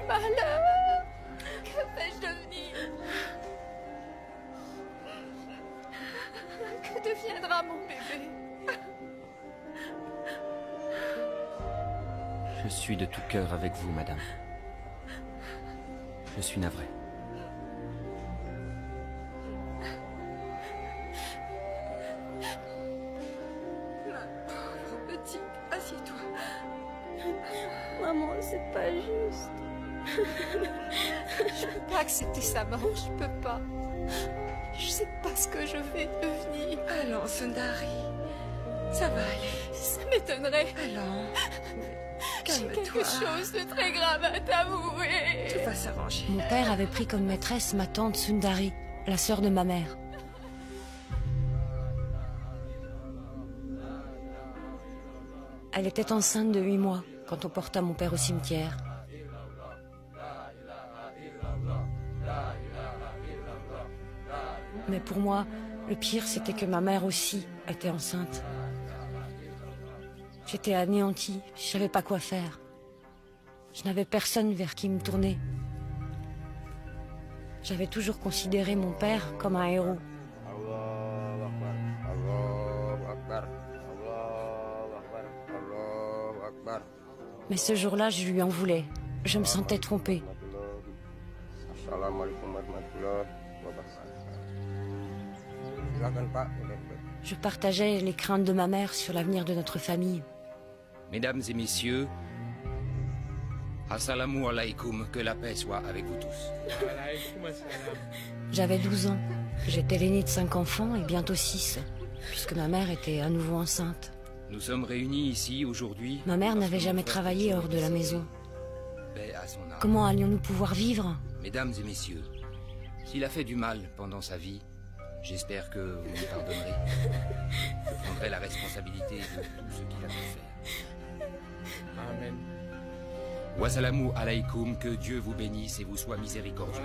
malheur! Que vais-je devenir? Que deviendra mon bébé? Je suis de tout cœur avec vous, madame. Je suis navré. Pauvre petit, assieds-toi. Maman, c'est pas juste. Je peux pas accepter sa mort, je peux pas. Je sais pas ce que je vais devenir. Allons, Sundari. Ça va aller. Ça m'étonnerait. Allons. J'ai Calme-toi. quelque chose de très grave à t'avouer. Tout va s'arranger. Mon père avait pris comme maîtresse ma tante Sundari, la sœur de ma mère. Elle était enceinte de 8 mois quand on porta mon père au cimetière. Mais pour moi, le pire, c'était que ma mère aussi était enceinte. J'étais anéantie, je savais pas quoi faire. Je n'avais personne vers qui me tourner. J'avais toujours considéré mon père comme un héros. Allahu Akbar, Allahu Akbar, Allahu Akbar, Allahu Akbar. Mais ce jour-là, je lui en voulais. Je me sentais trompée. Assalamualaikum warahmatullahi wabarakatuh. Silakan Pak. Je partageais les craintes de ma mère sur l'avenir de notre famille. Mesdames et messieurs, assalamu alaikum, que la paix soit avec vous tous. J'avais 12 ans. J'étais l'aînée de 5 enfants et bientôt 6, puisque ma mère était à nouveau enceinte. Nous sommes réunis ici aujourd'hui. Ma mère parce n'avait que jamais mon frère travaillé est hors de la maison. paix à son âme. Comment allions-nous pouvoir vivre? Mesdames et messieurs, s'il a fait du mal pendant sa vie, j'espère que vous me pardonnerez. Je prendrai la responsabilité de tout ce qu'il a pu faire. Amen. Wassalamu alaikum, que Dieu vous bénisse et vous soit miséricordieux.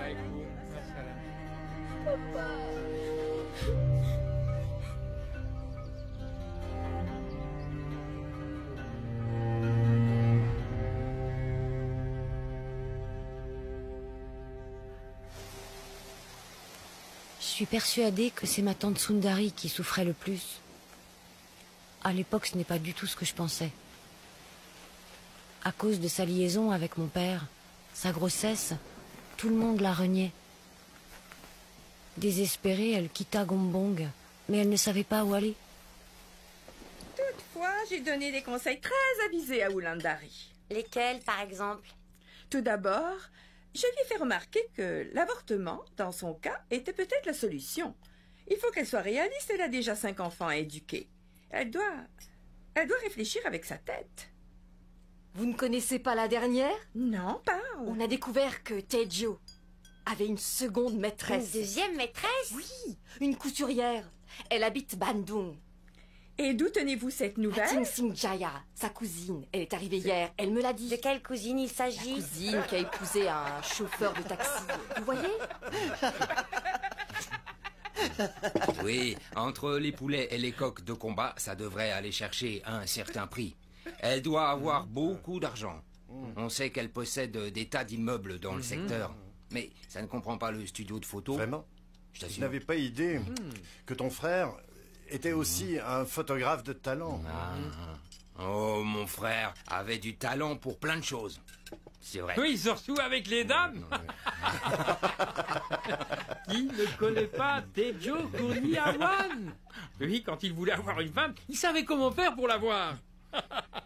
Je suis persuadée que c'est ma tante Sundari qui souffrait le plus. À l'époque, ce n'est pas du tout ce que je pensais. À cause de sa liaison avec mon père, sa grossesse, tout le monde la reniait. Désespérée, elle quitta Gombong, mais elle ne savait pas où aller. Toutefois, j'ai donné des conseils très avisés à Oulandari. Lesquels, par exemple? Tout d'abord, je lui ai fait remarquer que l'avortement, dans son cas, était peut-être la solution. Il faut qu'elle soit réaliste, elle a déjà 5 enfants à éduquer. Elle doit réfléchir avec sa tête. Vous ne connaissez pas la dernière? Non, pas. On a découvert que Tejo avait une seconde maîtresse. Une deuxième maîtresse? Oui, une couturière. Elle habite Bandung. Et d'où tenez-vous cette nouvelle? Ting Singjaya, sa cousine. Elle est arrivée hier, elle me l'a dit. De quelle cousine il La s'agit? cousine qui a épousé un chauffeur de taxi. Vous voyez? Oui, entre les poulets et les coqs de combat, ça devrait aller chercher un certain prix. Elle doit avoir beaucoup d'argent. On sait qu'elle possède des tas d'immeubles dans le secteur. Mais ça ne comprend pas le studio de photo. Vraiment? Je Je t'assure. n'avais pas idée que ton frère était aussi un photographe de talent. Oh, mon frère avait du talent pour plein de choses. C'est vrai. Oui, surtout avec les dames. Qui ne connaît pas Tejo Kurniawan? Oui, quand il voulait avoir une femme, il savait comment faire pour l'avoir.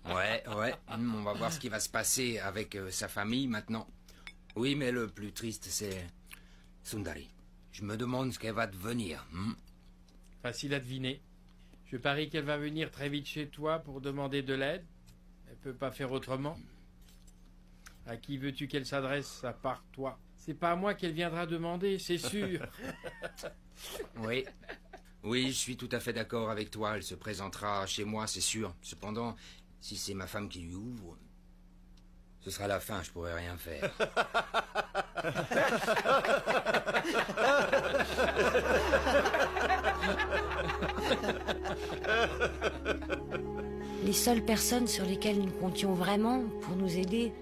Ouais. On va voir ce qui va se passer avec sa famille maintenant. Oui, mais le plus triste, c'est Sundari. Je me demande ce qu'elle va devenir. Facile à deviner. Je parie qu'elle va venir très vite chez toi pour demander de l'aide. Elle peut pas faire autrement. À qui veux-tu qu'elle s'adresse à part toi? C'est pas à moi qu'elle viendra demander, c'est sûr. Oui. Oui, je suis tout à fait d'accord avec toi. Elle se présentera chez moi, c'est sûr. Cependant, si c'est ma femme qui lui ouvre, ce sera la fin, je pourrai rien faire. Les seules personnes sur lesquelles nous comptions vraiment pour nous aider,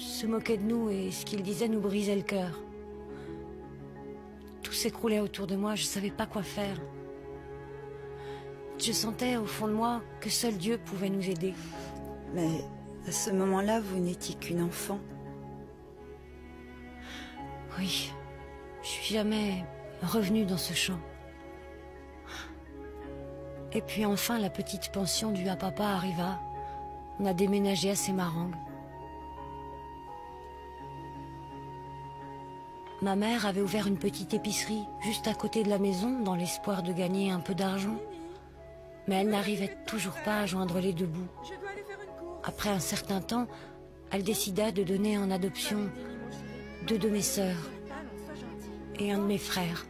se moquait de nous et ce qu'il disait nous brisait le cœur. Tout s'écroulait autour de moi, je savais pas quoi faire. Je sentais au fond de moi que seul Dieu pouvait nous aider. Mais à ce moment-là, vous n'étiez qu'une enfant. Oui, je suis jamais revenue dans ce champ. Et puis enfin, la petite pension due à papa arriva. On a déménagé à Sémarang. Ma mère avait ouvert une petite épicerie juste à côté de la maison dans l'espoir de gagner un peu d'argent. Mais elle n'arrivait toujours pas à joindre les deux bouts. Après un certain temps, elle décida de donner en adoption 2 de mes sœurs et un de mes frères.